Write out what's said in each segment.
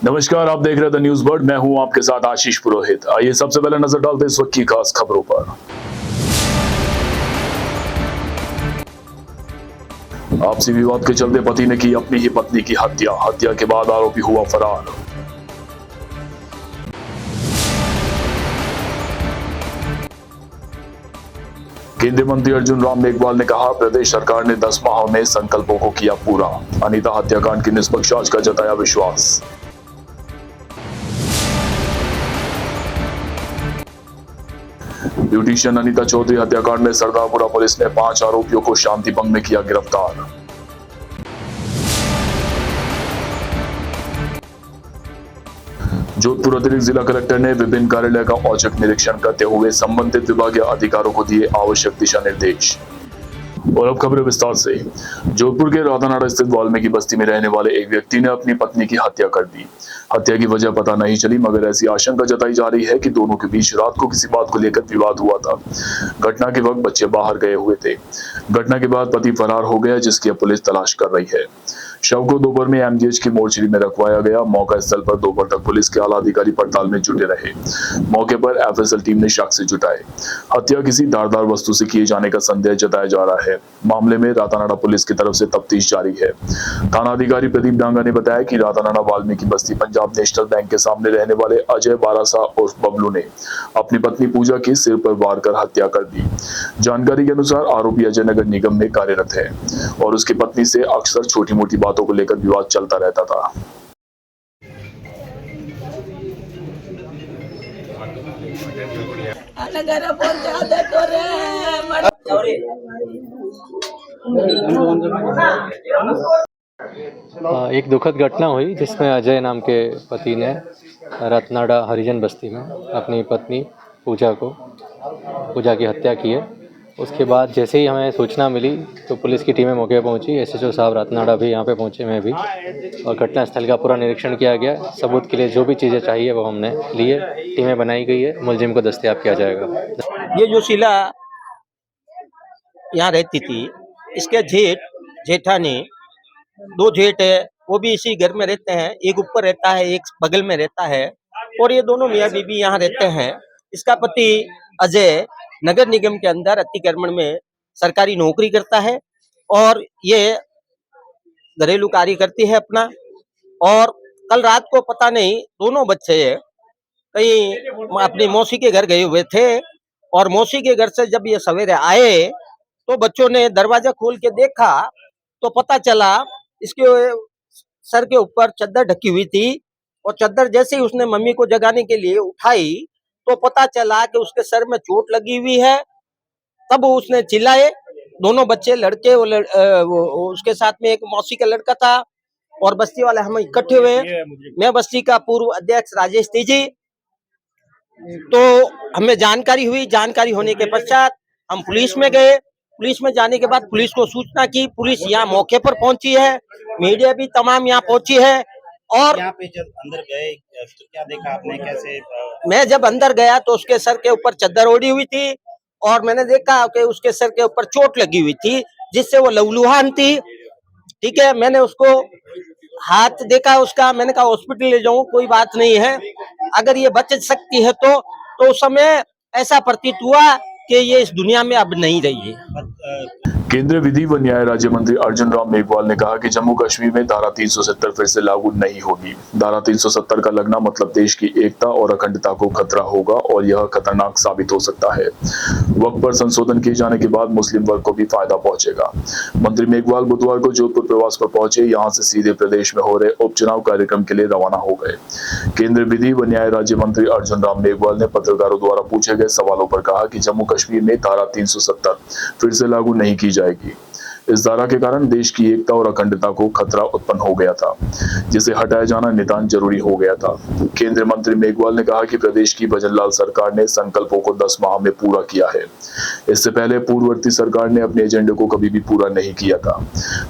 नमस्कार, आप देख रहे हैं द न्यूज वर्ल्ड। मैं हूं आपके साथ आशीष पुरोहित। आइए सबसे पहले नजर डालते हैं इस वक्त की खास खबरों पर। आपसी विवाद के चलते पति ने की अपनी ही पत्नी की हत्या। हत्या के बाद आरोपी हुआ फरार। केंद्रीय मंत्री अर्जुन राम मेघवाल ने कहा, प्रदेश सरकार ने 10 माह में संकल्पों को किया पूरा। अनीता हत्याकांड की निष्पक्ष जांच का जताया विश्वास। ब्यूटिशियन अनीता चौधरी हत्याकांड में सरदारपुरा पुलिस ने 5 आरोपियों को शांति भंग में किया गिरफ्तार। जोधपुर अतिरिक्त जिला कलेक्टर ने विभिन्न कार्यालय का औचक निरीक्षण करते हुए संबंधित विभागीय अधिकारियों को दिए आवश्यक दिशा निर्देश। और अब खबरें विस्तार से। जोधपुर के राधानाड़ा स्थित वाल्मीकि बस्ती में रहने वाले एक व्यक्ति ने अपनी पत्नी की हत्या कर दी। हत्या की वजह पता नहीं चली, मगर ऐसी आशंका जताई जा रही है कि दोनों के बीच रात को किसी बात को लेकर विवाद हुआ था। घटना के वक्त बच्चे बाहर गए हुए थे। घटना के बाद पति फरार हो गया, जिसकी अब पुलिस तलाश कर रही है। शव को दोपहर में एमजीएच की मोर्चरी में रखवाया गया। मौका स्थल पर दोपहर तक पुलिस के आला अधिकारी पड़ताल में जुटे रहे। मौके पर एफएसएल टीम ने साक्ष्य जुटाए। हत्या किसी धारदार वस्तु से किए जाने का संदेह जताया जा रहा है। मामले में रातानाडा पुलिस की तरफ से तफ्तीश जारी है। थाना अधिकारी प्रदीप डांगा ने बताया कि रातानाडा वाल्मीकि बस्ती पंजाब नेशनल बैंक के सामने रहने वाले अजय बारासा उर्फ बबलू ने अपनी पत्नी पूजा की सिर पर वार कर हत्या कर दी। जानकारी के अनुसार आरोपी अजय नगर निगम में कार्यरत है और उसकी पत्नी से अक्सर छोटी मोटी बातों को लेकर विवाद चलता रहता था। एक दुखद घटना हुई जिसमें अजय नाम के पति ने रत्नाड़ा हरिजन बस्ती में अपनी पत्नी पूजा की हत्या की है। उसके बाद जैसे ही हमें सूचना मिली तो पुलिस की टीमें मौके पर पहुंची। एसएचओ साहब रत्नाड़ा भी यहाँ पे पहुंचे, मैं भी, और घटना स्थल का पूरा निरीक्षण किया गया। सबूत के लिए जो भी चीज़ें चाहिए वो हमने लिए। टीमें बनाई गई है, मुलजिम को दस्तयाब किया जाएगा। ये जो शीला यहाँ रहती थी, इसके जेठानी 2 जेठ है, वो भी इसी घर में रहते हैं। एक ऊपर रहता है, एक बगल में रहता है, और ये दोनों मियाँ बीबी यहाँ रहते हैं। इसका पति अजय नगर निगम के अंदर अतिक्रमण में सरकारी नौकरी करता है और ये घरेलू कार्य करती है अपना। और कल रात को पता नहीं दोनों बच्चे कहीं अपनी मौसी के घर गए हुए थे, और मौसी के घर से जब ये सवेरे आए तो बच्चों ने दरवाजा खोल के देखा तो पता चला इसके सर के ऊपर चद्दर ढकी हुई थी। और चद्दर जैसे ही उसने मम्मी को जगाने के लिए उठाई तो पता चला कि उसके सर में चोट लगी हुई है। तब उसने चिल्लाए। दोनों बच्चे लड़के उसके साथ में एक मौसी का लड़का था और बस्ती वाले हम इकट्ठे हुए। मैं बस्ती का पूर्व अध्यक्ष राजेश तेजी। तो हमें जानकारी हुई। जानकारी होने के पश्चात हम पुलिस में गए। पुलिस में जाने के बाद पुलिस को सूचना की। पुलिस यहाँ मौके पर पहुंची है, मीडिया भी तमाम यहाँ पहुंची है। और यहाँ पे जब अंदर गए तो क्या देखा आपने, कैसे? मैं जब अंदर गया तो उसके सर के ऊपर चद्दर ओढ़ी हुई थी और मैंने देखा कि उसके सर के ऊपर चोट लगी हुई थी जिससे वो लहूलुहान थी। ठीक है, मैंने उसको हाथ देखा उसका, मैंने कहा हॉस्पिटल ले जाऊं, कोई बात नहीं है, अगर ये बच सकती है तो उस समय ऐसा प्रतीत हुआ कि ये इस दुनिया में अब नहीं रही है। केंद्रीय विधि व न्याय राज्य मंत्री अर्जुन राम मेघवाल ने कहा कि जम्मू कश्मीर में धारा 370 फिर से लागू नहीं होगी। धारा 370 का लगना मतलब देश की एकता और अखंडता को खतरा होगा और यह खतरनाक साबित हो सकता है। वक्त पर संशोधन किए जाने के बाद मुस्लिम वर्ग को भी फायदा पहुंचेगा। मंत्री मेघवाल बुधवार को जोधपुर प्रवास पर पहुंचे। यहां से सीधे प्रदेश में हो रहे उपचुनाव कार्यक्रम के लिए रवाना हो गए। केंद्रीय विधि व न्याय राज्य मंत्री अर्जुन राम मेघवाल ने पत्रकारों द्वारा पूछे गए सवालों पर कहा कि जम्मू कश्मीर में धारा 370 फिर से लागू नहीं की जाएगी। इस धारा के कारण देश की एकता और अखंडता को खतरा उत्पन्न हो गया था, जिसे हटाया जाना नितांत जरूरी हो गया था। केंद्रीय मंत्री मेघवाल ने कहा कि प्रदेश की भजनलाल सरकार ने संकल्पों को 10 माह में पूरा किया है। इससे पहले पूर्ववर्ती सरकार ने अपने एजेंडे को कभी भी पूरा नहीं किया था।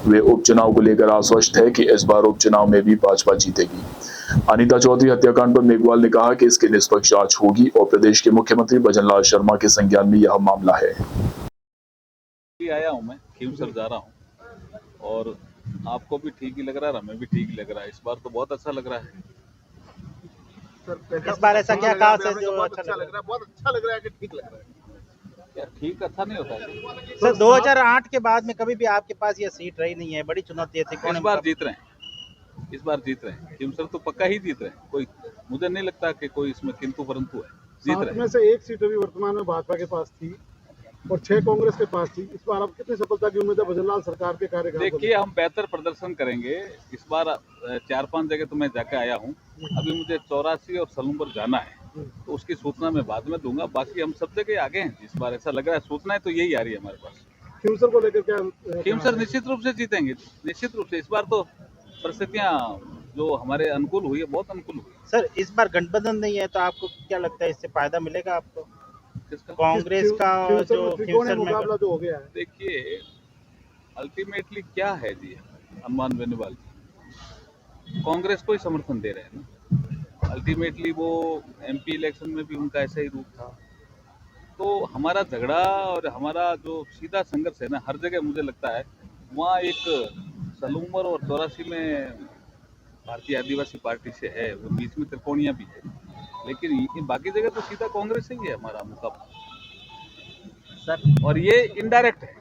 वे उपचुनाव को लेकर आश्वस्त है कि इस बार उपचुनाव में भी भाजपा जीतेगी। अनीता चौधरी हत्याकांड पर मेघवाल ने कहा कि इसकी निष्पक्ष जांच होगी और प्रदेश के मुख्यमंत्री भजनलाल शर्मा के संज्ञान में यह मामला है। आया हूँ मैं खीमसर जा रहा हूँ और आपको भी ठीक ही लग रहा है, हमें भी ठीक ही लग रहा है। इस बार तो बहुत अच्छा लग रहा है। इस बार ऐसा क्या खास है जो अच्छा लग रहा है? बहुत अच्छा लग रहा है कि ठीक लग रहा है। क्या ठीक अच्छा नहीं होता है? सर 2008 के बाद में कभी भी आपके पास ये सीट रही नहीं है, बड़ी चुनौती है इस बार जीत रहे हैं, इस बार जीत रहे हैं। खीमसर तो पक्का ही जीत रहे हैं, कोई मुझे नहीं लगता कि कोई इसमें किंतु परंतु है, जीत सात रहे में हैं। से एक सीट अभी वर्तमान में भाजपा के पास थी और 6 कांग्रेस के पास थी। इस बार अब कितनी सफलता की उम्मीद है भजनलाल सरकार के कार्यकाल को? देखिए हम बेहतर प्रदर्शन करेंगे इस बार। 4-5 जगह तो मैं जाके आया हूँ, अभी मुझे 84 और सलूमपुर जाना है, तो उसकी सूचना मैं बाद में दूंगा। बाकी हम सब जगह आगे हैं इस बार, ऐसा लग रहा है। सूचनाएं तो यही आ रही है हमारे पास। खीमसर को लेकर क्या खीमसर निश्चित रूप से जीतेंगे, निश्चित रूप से। इस बार तो परिस्थितियां जो हमारे अनुकूल हुई है, बहुत अनुकूल हुई है। सर इस बार गठबंधन नहीं है तो आपको क्या लगता है इससे फायदा मिलेगा आपको? किसका? कांग्रेस का खीमसर जो में त्रिकोणीय खीमसर में मुकाबला जो हो गया है। देखिए अल्टीमेटली क्या है जी, अनुमान बेनीवाल जी कांग्रेस को ही समर्थन दे रहे हैं ना। अल्टीमेटली वो एमपी इलेक्शन में भी उनका ऐसा ही रूप था। तो हमारा झगड़ा और हमारा जो सीधा संघर्ष है ना, हर जगह मुझे लगता है वहाँ एक सलूमर और 84 में भारतीय आदिवासी पार्टी से है, वो बीच में त्रिकोणिया भी है, लेकिन ये बाकी जगह तो सीधा कांग्रेस से ही है हमारा मुकाबला। सर और ये इनडायरेक्ट है,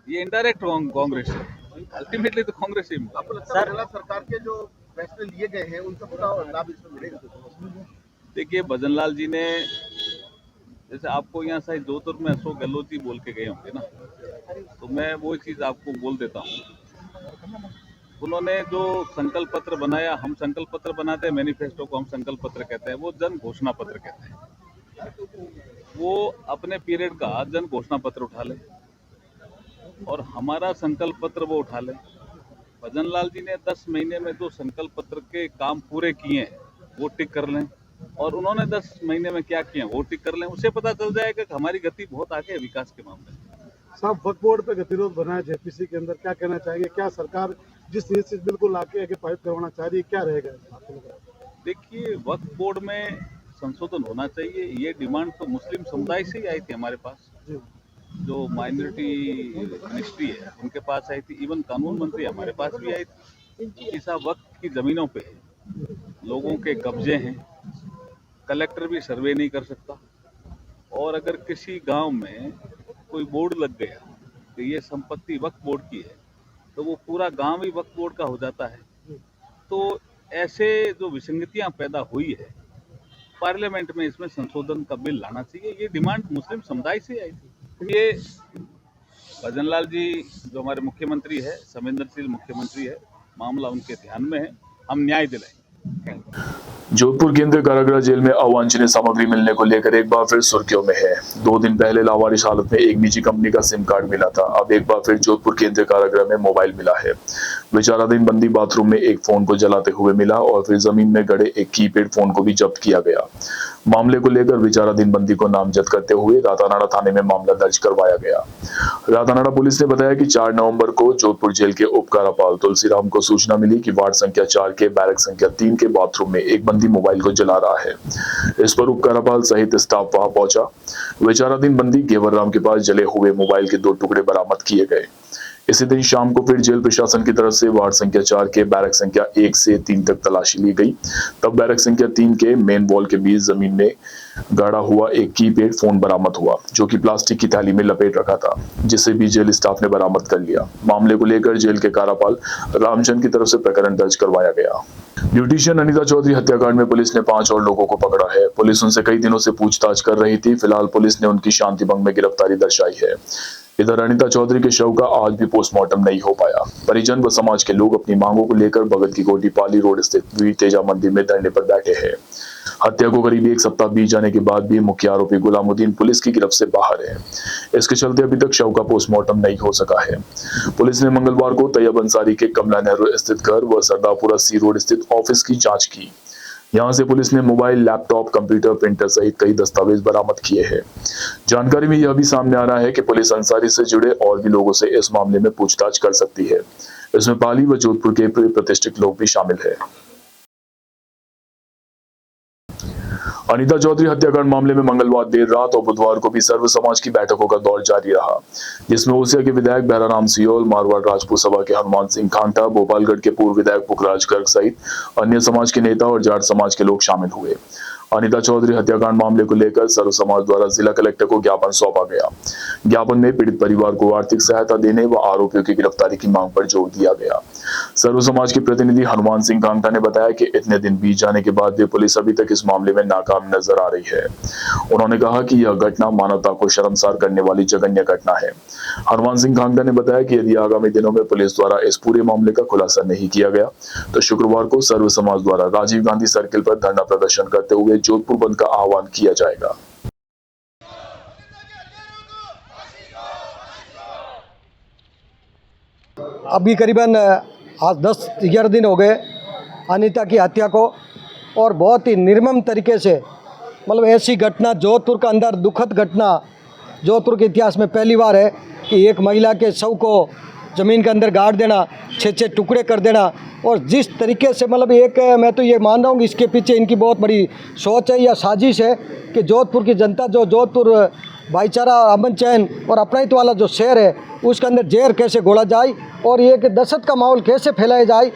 ये इनडायरेक्ट कांग्रेस है, अल्टीमेटली तो कांग्रेस ही मुकाबला। आपको लगता है भजनलाल सरकार के जो फैसले लिए गए हैं उनका पूरा लाभ इसमें मिलेगा? देखिए भजनलाल जी ने, जैसे आपको यहाँ शायद जोधपुर में अशोक गहलोत जी बोल के गए होंगे ना, तो मैं वो चीज़ आपको बोल देता हूँ। उन्होंने जो संकल्प पत्र बनाया, हम संकल्प पत्र बनाते हैं, मैनिफेस्टो को हम संकल्प पत्र कहते हैं, वो जन घोषणा पत्र कहते हैं। वो अपने पीरियड का जन घोषणा पत्र उठा ले और हमारा संकल्प पत्र वो उठा ले। भजनलाल जी ने 10 महीने में जो संकल्प पत्र के काम पूरे किए हैं वो टिक कर लें, और उन्होंने 10 महीने में क्या किए वो टिक कर लें। उससे पता चल जाएगा कि हमारी गति बहुत आगे है विकास के मामले में। साहब वक्फ बोर्ड पे गतिरोध बना है जेपीसी के अंदर, क्या कहना चाहेंगे? क्या सरकार जिस निश्चित बिल को लाके आगे पारित करवाना चाह रही है, क्या रहेगा आपको लग रहा है? देखिए वक्फ बोर्ड में संशोधन होना चाहिए, ये डिमांड तो मुस्लिम समुदाय से ही आई थी हमारे पास। जी। जो माइनॉरिटी मिनिस्ट्री है उनके पास आई थी, इवन कानून मंत्री हमारे पास भी आई थी कि साहब वक्त की जमीनों पे लोगों के कब्जे हैं, कलेक्टर भी सर्वे नहीं कर सकता, और अगर किसी गांव में कोई बोर्ड लग गया कि ये संपत्ति वक्फ बोर्ड की है तो वो पूरा गांव ही वक्फ बोर्ड का हो जाता है। तो ऐसे जो विसंगतियां पैदा हुई है, पार्लियामेंट में इसमें संशोधन का बिल लाना चाहिए। ये डिमांड मुस्लिम समुदाय से आई थी। ये भजनलाल जी जो हमारे मुख्यमंत्री है, संवेदनशील मुख्यमंत्री है, मामला उनके ध्यान में है, हम न्याय दिलाएंगे। जोधपुर केंद्रीय कारागृह जेल में अवांछनीय सामग्री मिलने को लेकर एक बार फिर सुर्खियों में है। 2 दिन पहले लावारिश हालत में एक निजी कंपनी का सिम कार्ड मिला था, अब एक बार फिर जोधपुर केंद्रीय कारागृह में मोबाइल मिला है। विचाराधीन बंदी बाथरूम में एक फोन को जलाते हुए मिला और फिर जमीन में गड़े एक कीपैड फोन को भी जब्त किया गया। मामले को लेकर विचाराधीन बंदी को नामजद करते हुए रातानाडा थाने में मामला दर्ज करवाया गया। रातानाडा पुलिस ने बताया कि 4 नवंबर को जोधपुर जेल के उप कारापाल तुलसीराम को सूचना मिली कि वार्ड संख्या 4 के बैरक संख्या 3 के बाथरूम में एक बंदी मोबाइल को जला रहा है। इस पर उप कारापाल सहित स्टाफ वहां पहुंचा। विचाराधीन बंदी गेवर राम के पास जले हुए मोबाइल के 2 टुकड़े बरामद किए गए। इसी दिन शाम को फिर जेल प्रशासन की तरफ से वार्ड संख्या 4 के बैरक संख्या 1 से 3 तक तलाशी ली गई। तब बैरक संख्या 3 के मेन वॉल के बीच जमीन में गाड़ा हुआ एक कीपैड फोन बरामद हुआ, जो कि प्लास्टिक की थैली में लपेट रखा था, जिसे भी जेल स्टाफ ने बरामद कर लिया। मामले को लेकर जेल के कारापाल रामचंद की तरफ से प्रकरण दर्ज करवाया गया। ब्यूटिशियन अनीता चौधरी हत्याकांड में पुलिस ने 5 और लोगों को पकड़ा है। पुलिस उनसे कई दिनों से पूछताछ कर रही थी। फिलहाल पुलिस ने उनकी शांति भंग में गिरफ्तारी दर्शाई है। इधर अनीता चौधरी के शव का आज भी पोस्टमार्टम नहीं हो पाया। परिजन व समाज के लोग अपनी मांगों को लेकर भगत की कोठी पाली रोड स्थित वीर तेजा मंदिर में धरने पर बैठे हैं। हत्या को करीब 1 सप्ताह बीत जाने के बाद भी मुख्य आरोपी गुलामुद्दीन पुलिस की गिरफ्त से बाहर है। इसके चलते अभी तक शव का पोस्टमार्टम नहीं हो सका है। पुलिस ने मंगलवार को तैयब अंसारी के कमला नेहरू स्थित घर व सरदारपुरा सी रोड स्थित ऑफिस की जांच की। यहां से पुलिस ने मोबाइल, लैपटॉप, कंप्यूटर, प्रिंटर सहित कई दस्तावेज बरामद किए हैं। जानकारी में यह भी सामने आ रहा है कि पुलिस अंसारी से जुड़े और भी लोगों से इस मामले में पूछताछ कर सकती है। इसमें पाली व जोधपुर के प्रतिष्ठित लोग भी शामिल हैं। अनीता चौधरी हत्याकांड मामले में मंगलवार देर रात और बुधवार को भी सर्व समाज की बैठकों का दौर जारी रहा, जिसमें ओसिया के विधायक बहराराम सियोल, मारवाड़ राजपूत सभा के हनुमान सिंह खांटा, भोपालगढ़ के पूर्व विधायक पुखराज गर्ग सहित अन्य समाज के नेता और जाट समाज के लोग शामिल हुए। अनीता चौधरी हत्याकांड मामले को लेकर सर्व समाज द्वारा जिला कलेक्टर को ज्ञापन सौंपा गया। ज्ञापन में पीड़ित परिवार को आर्थिक सहायता देने व आरोपियों की गिरफ्तारी की मांग पर जोर दिया गया। सर्व समाज के प्रतिनिधि हनुमान सिंह कांगटा ने बताया कि इतने दिन बीत जाने के बाद भी पुलिस अभी तक इस मामले में नाकाम नजर आ रही है। उन्होंने कहा कि यह घटना मानवता को शर्मसार करने वाली जघन्य घटना है। हनुमान सिंह कांगटा ने बताया कि यदि आगामी दिनों में पुलिस द्वारा इस पूरे मामले का खुलासा नहीं किया गया तो शुक्रवार को सर्व समाज द्वारा राजीव गांधी सर्किल पर धरना प्रदर्शन करते हुए जोधपुर बंद का आह्वान किया जाएगा। अभी करीबन आज 10-11 दिन हो गए अनीता की हत्या को, और बहुत ही निर्मम तरीके से, मतलब ऐसी घटना जोधपुर के अंदर, दुखद घटना जोधपुर के इतिहास में पहली बार है कि एक महिला के शव को ज़मीन के अंदर गाड़ देना, 6-6 टुकड़े कर देना। और जिस तरीके से, मतलब एक, मैं तो ये मान रहा हूँ कि इसके पीछे इनकी बहुत बड़ी सोच है या साजिश है कि जोधपुर की जनता, जो जोधपुर भाईचारा, अमन चैन और अपनाहित वाला जो शहर है, उसके अंदर जहर कैसे घोला जाए और एक दहशत का माहौल कैसे फैलाया जाए,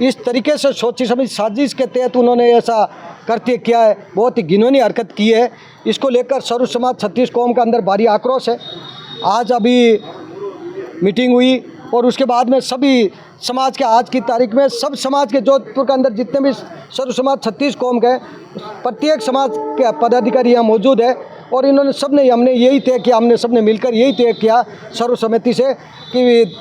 इस तरीके से सोची समझी साजिश के तहत उन्होंने ऐसा कृत्य किया है। बहुत ही घिनौनी हरकत की है। इसको लेकर सर्व समाज 36 कौम का अंदर भारी आक्रोश है। आज अभी मीटिंग हुई और उसके बाद में सभी समाज के, आज की तारीख में सब समाज के, जोधपुर के अंदर जितने भी सर्व समाज 36 कौम के, प्रत्येक समाज के पदाधिकारी यहाँ मौजूद है। और इन्होंने हमने यही तय किया, हमने सबने मिलकर यही तय किया सर्वसम्मति से कि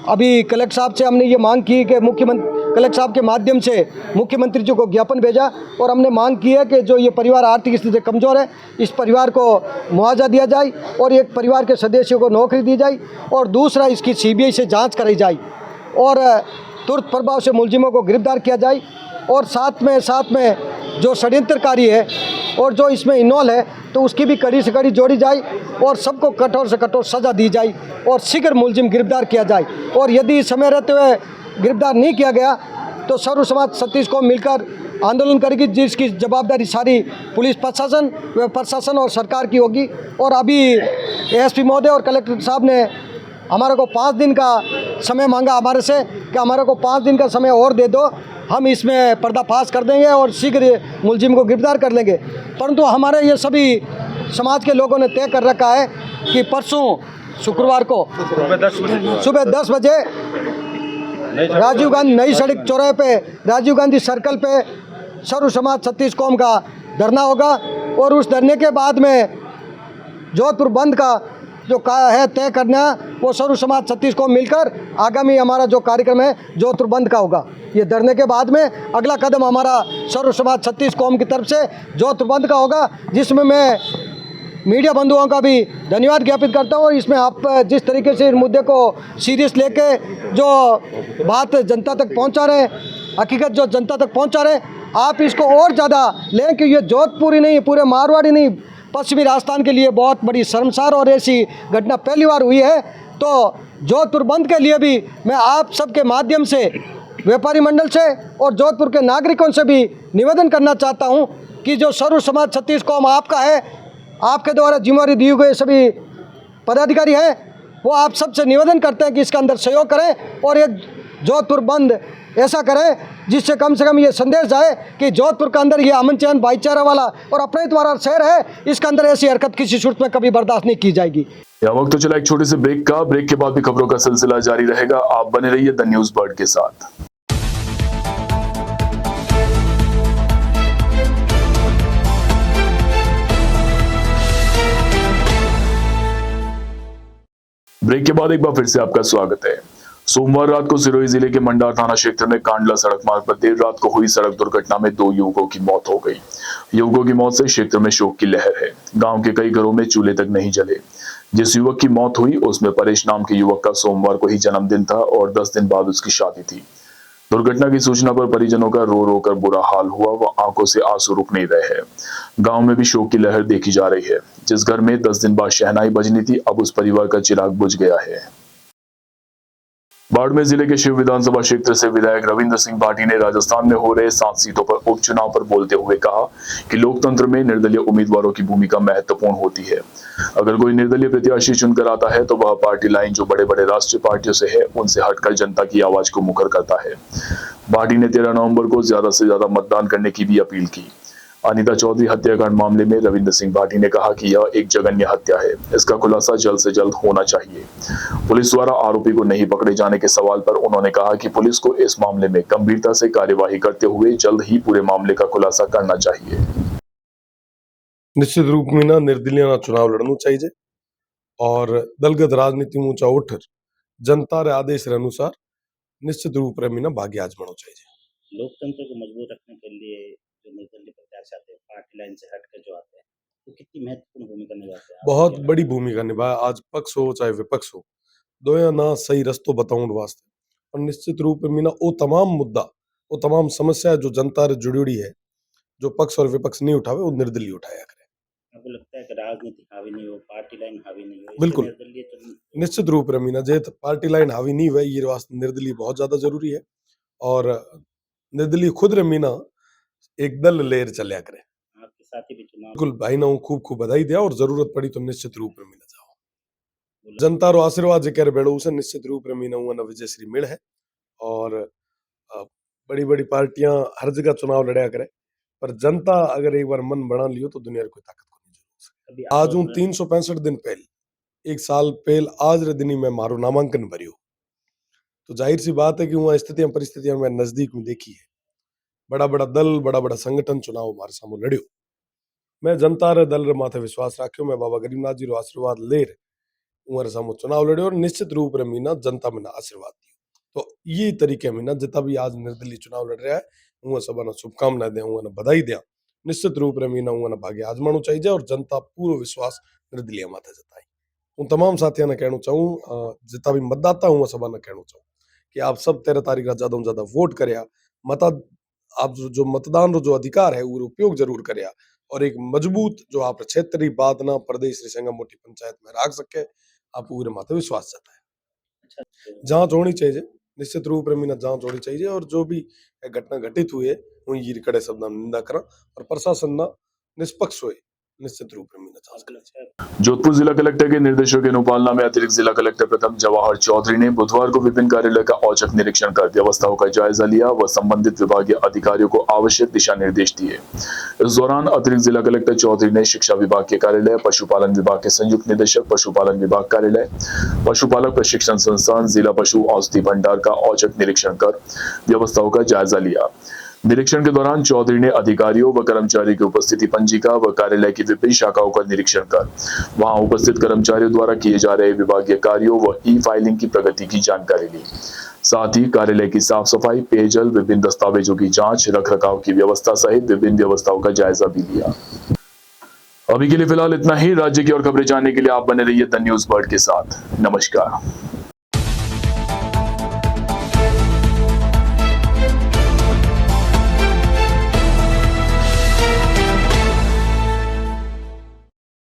अभी कलेक्टर साहब से हमने ये मांग की कि कलेक्टर साहब के माध्यम से मुख्यमंत्री जी को ज्ञापन भेजा और हमने मांग की है कि जो ये परिवार आर्थिक स्थिति से कमज़ोर है, इस परिवार को मुआवजा दिया जाए और एक परिवार के सदस्यों को नौकरी दी जाए, और दूसरा इसकी CBI से जांच कराई जाए और तुरंत प्रभाव से मुलजिमों को गिरफ्तार किया जाए। और साथ में जो षड्यंत्रकारी है और जो इसमें इन्वॉल्व है तो उसकी भी कड़ी से कड़ी जोड़ी जाए और सबको कठोर से कठोर सज़ा दी जाए और शीघ्र मुलजिम गिरफ्तार किया जाए। और यदि समय रहते हुए गिरफ्तार नहीं किया गया तो सर्व समाज 36 को मिलकर आंदोलन करेगी, जिसकी जवाबदारी सारी पुलिस प्रशासन और सरकार की होगी। और अभी ASP महोदय और कलेक्टर साहब ने हमारे को 5 दिन का समय मांगा हमारे से कि हमारे को 5 दिन का समय और दे दो, हम इसमें पर्दाफाश कर देंगे और शीघ्र मुलजिम को गिरफ्तार कर लेंगे। परंतु हमारे ये सभी समाज के लोगों ने तय कर रखा है कि परसों शुक्रवार को सुबह 10 बजे राजीव गांधी नई सड़क चौराहे पे, राजीव गांधी सर्कल पे सर्व समाज 36 कौम का धरना होगा। और उस धरने के बाद में जोधपुर बंद का जो है तय करना, वो सर्व समाज 36 कौम मिलकर आगामी हमारा जो कार्यक्रम है जोधपुर बंद का होगा। ये धरने के बाद में अगला कदम हमारा सर्व समाज 36 कौम की तरफ से जोधपुर बंद का होगा, जिसमें मैं मीडिया बंधुओं का भी धन्यवाद ज्ञापित करता हूँ। और इसमें आप जिस तरीके से इस मुद्दे को सीरियस लेके जो बात जनता तक पहुँचा रहे, हकीकत जो जनता तक पहुँचा रहे, आप इसको और ज़्यादा लें कि ये जोधपुर ही नहीं, पूरे मारवाड़ ही नहीं, पश्चिमी राजस्थान के लिए बहुत बड़ी शर्मसार और ऐसी घटना पहली बार हुई है। तो जोधपुर बंद के लिए भी मैं आप सबके माध्यम से, व्यापारी मंडल से और जोधपुर के नागरिकों से भी निवेदन करना चाहता हूं कि जो सर्व समाज 36 कौम आपका है, आपके द्वारा जिम्मेदारी दी गई सभी पदाधिकारी हैं, वो आप सबसे निवेदन करते हैं कि इसके अंदर सहयोग करें और एक जोधपुर बंद ऐसा करें जिससे कम से कम ये संदेश जाए कि जोधपुर के अंदर ये अमन चैन भाईचारा वाला और अपनाहित वाला शहर है, इसके अंदर ऐसी हरकत किसी सूरत में कभी बर्दाश्त नहीं की जाएगी। यह वक्त तो चला एक छोटे से ब्रेक का। ब्रेक के बाद भी खबरों का सिलसिला जारी रहेगा। आप बने रहिए द न्यूज बर्ड के साथ। ब्रेक के बाद एक बार फिर से आपका स्वागत है। सोमवार रात को सिरोही जिले के मंडार थाना क्षेत्र में कांडला सड़क मार्ग पर देर रात को हुई सड़क दुर्घटना में 2 युवकों की मौत हो गई। युवकों की मौत से क्षेत्र में शोक की लहर है। गांव के कई घरों में चूल्हे तक नहीं जले। जिस युवक की मौत हुई उसमें परेश नाम के युवक का सोमवार को ही जन्मदिन था और 10 दिन बाद उसकी शादी थी। दुर्घटना की सूचना पर परिजनों का रो रो कर बुरा हाल हुआ व आंखों से आंसू रुक नहीं रहे हैं। गांव में भी शोक की लहर देखी जा रही है। जिस घर में 10 दिन बाद शहनाई बजनी थी, अब उस परिवार का चिराग बुझ गया है। बाड़मेर जिले के शिव विधानसभा क्षेत्र से विधायक रविंद्र सिंह भाटी ने राजस्थान में हो रहे 7 सीटों पर उपचुनाव पर बोलते हुए कहा कि लोकतंत्र में निर्दलीय उम्मीदवारों की भूमिका महत्वपूर्ण होती है। अगर कोई निर्दलीय प्रत्याशी चुनकर आता है तो वह पार्टी लाइन जो बड़े बड़े राष्ट्रीय पार्टियों से है उनसे हटकर जनता की आवाज को मुखर करता है। भाटी ने 13 नवंबर को ज्यादा से ज्यादा मतदान करने की भी अपील की। अनीता चौधरी हत्याकांड मामले में रविंद्र सिंह भाटी ने कहा कि यह एक जघन्य हत्या है, इसका खुलासा जल्द से जल्द होना चाहिए। पुलिस द्वारा आरोपी को नहीं पकड़े जाने के सवाल पर उन्होंने कहा कि पुलिस को इस मामले में गंभीरता से कार्यवाही करते हुए जल्द ही पूरे मामले का खुलासा करना चाहिए। निश्चित रूप में ना निर्दलीय चुनाव लड़ना चाहिए और दलगत राजनीति में ऊंचा उठ जनता रे आदेश रे अनुसार निश्चित रूप में ना भाग्य आजमाना चाहिए। लोकतंत्र को मजबूत रखने के लिए जो निर्दलीय प्रत्याशी आते हैं, पार्टी लाइन से हटकर जो आते हैं, वो कितनी महत्वपूर्ण भूमिका निभाते हैं? बहुत बड़ी भूमिका निभाया। आज पक्ष हो चाहे विपक्ष हो, दोया ना सही रस्तो बताऊं वास्ते और निश्चित रूप में ना वो तमाम मुद्दा, वो तमाम समस्या जो जनता से जुड़ी है, जो पक्ष और विपक्ष नहीं उठावे, वो निर्दलीय उठाया करे। आपको लगता है कि राजनीति हावी नहीं हो, पार्टी लाइन हावी नहीं हो? बिल्कुल। निर्दलीय निश्चित रूप में मीना जे पार्टी लाइन हावी नहीं हुई, ये वास्ते निर्दलीय बहुत ज्यादा जरूरी है और निर्दलीय खुद रे मीना एक दल लेर चलिया करे। आपके साथी भी चुनाव बिल्कुल भाई ना खूब खूब बधाई दिया और जरूरत पड़ी तो निश्चित रूप में मिला जाओ। जनता रो आशीर्वाद जेकर बेड़ो उसे निश्चित रूप में मीना हुआ ना विजय श्री मिल है और बड़ी बड़ी पार्टियां हर जगह चुनाव लड़या करे, पर जनता अगर एक बार मन बना लियो तो दुनिया कोई ताकत को नहीं जरूर। आज हूँ 365 दिन पहले, एक साल पहले आज रे दिन में मारो नामांकन भरियो, तो जाहिर सी बात है कि वहाँ स्थितियां परिस्थितियां मैं नजदीक में देखी है। बड़ा बड़ा दल, बड़ा बड़ा संगठन चुनाव हमारे सामने लड़ियो। मैं जनता रे दल रे माथे विश्वास राख्यो, मैं बाबा गरीबनाथ जी रो आशीर्वाद लेर उमर सामू चुनाव लड़ियो और निश्चित रूप रे मीना जनता में आशीर्वाद दियो। तो ये तरीके में ना जितना भी आज निर्दलीय चुनाव लड़ रहा है उन सब ना शुभकामनाएं दें, उन बधाई दें। निश्चित रूप रे मीना उन भाग्य आजमानो चाहिए और जनता पूरा विश्वास निर्दलीय माथे जताई। उन तमाम साथियों ने कहना चाहूँ, जितना भी मतदाता हूँ सब ने कहना चाहूँ कि आप सब 13 तारीख का ज्यादा से ज्यादा वोट करिया, आप जो मतदान रो जो अधिकार है वो उपयोग जरूर करिया और एक मजबूत जो आप क्षेत्रीय बात ना प्रदेश संगम मोटी पंचायत में रख सके, आप पूरे माथे विश्वास जताए। जांच होनी चाहिए, निश्चित रूप में मीना जांच होनी चाहिए और जो भी घटना घटित हुई है उन कड़े शब्द निंदा करा और प्रशासन ना निष्पक्ष हुए, निश्चित रूप में मीना जांच करना चाहिए। जोधपुर जिला कलेक्टर के निर्देशों की अनुपालना में अतिरिक्त जिला कलेक्टर प्रथम जवाहर चौधरी ने बुधवार को विभिन्न कार्यालय का औचक निरीक्षण कर व्यवस्थाओं का जायजा लिया व संबंधित विभागीय अधिकारियों को आवश्यक दिशा निर्देश दिए। इस दौरान अतिरिक्त जिला कलेक्टर चौधरी ने शिक्षा विभाग के कार्यालय, पशुपालन विभाग के संयुक्त निदेशक पशुपालन विभाग कार्यालय, पशुपालक प्रशिक्षण संस्थान, जिला पशु औषधि भंडार का औचक निरीक्षण कर व्यवस्थाओं का जायजा लिया। निरीक्षण के दौरान चौधरी ने अधिकारियों व कर्मचारियों की उपस्थिति पंजिका व कार्यालय की विभिन्न शाखाओं का निरीक्षण कर वहां उपस्थित कर्मचारियों द्वारा किए जा रहे विभागीय कार्यों व ई फाइलिंग की प्रगति की जानकारी ली। साथ ही कार्यालय की साफ सफाई, पेयजल, विभिन्न दस्तावेजों की जांच, रखरखाव की व्यवस्था सहित विभिन्न व्यवस्थाओं का जायजा भी लिया। अभी के लिए फिलहाल इतना ही। राज्य की और खबरें जानने के लिए आप बने रहिए द न्यूज वर्ल्ड के साथ। नमस्कार।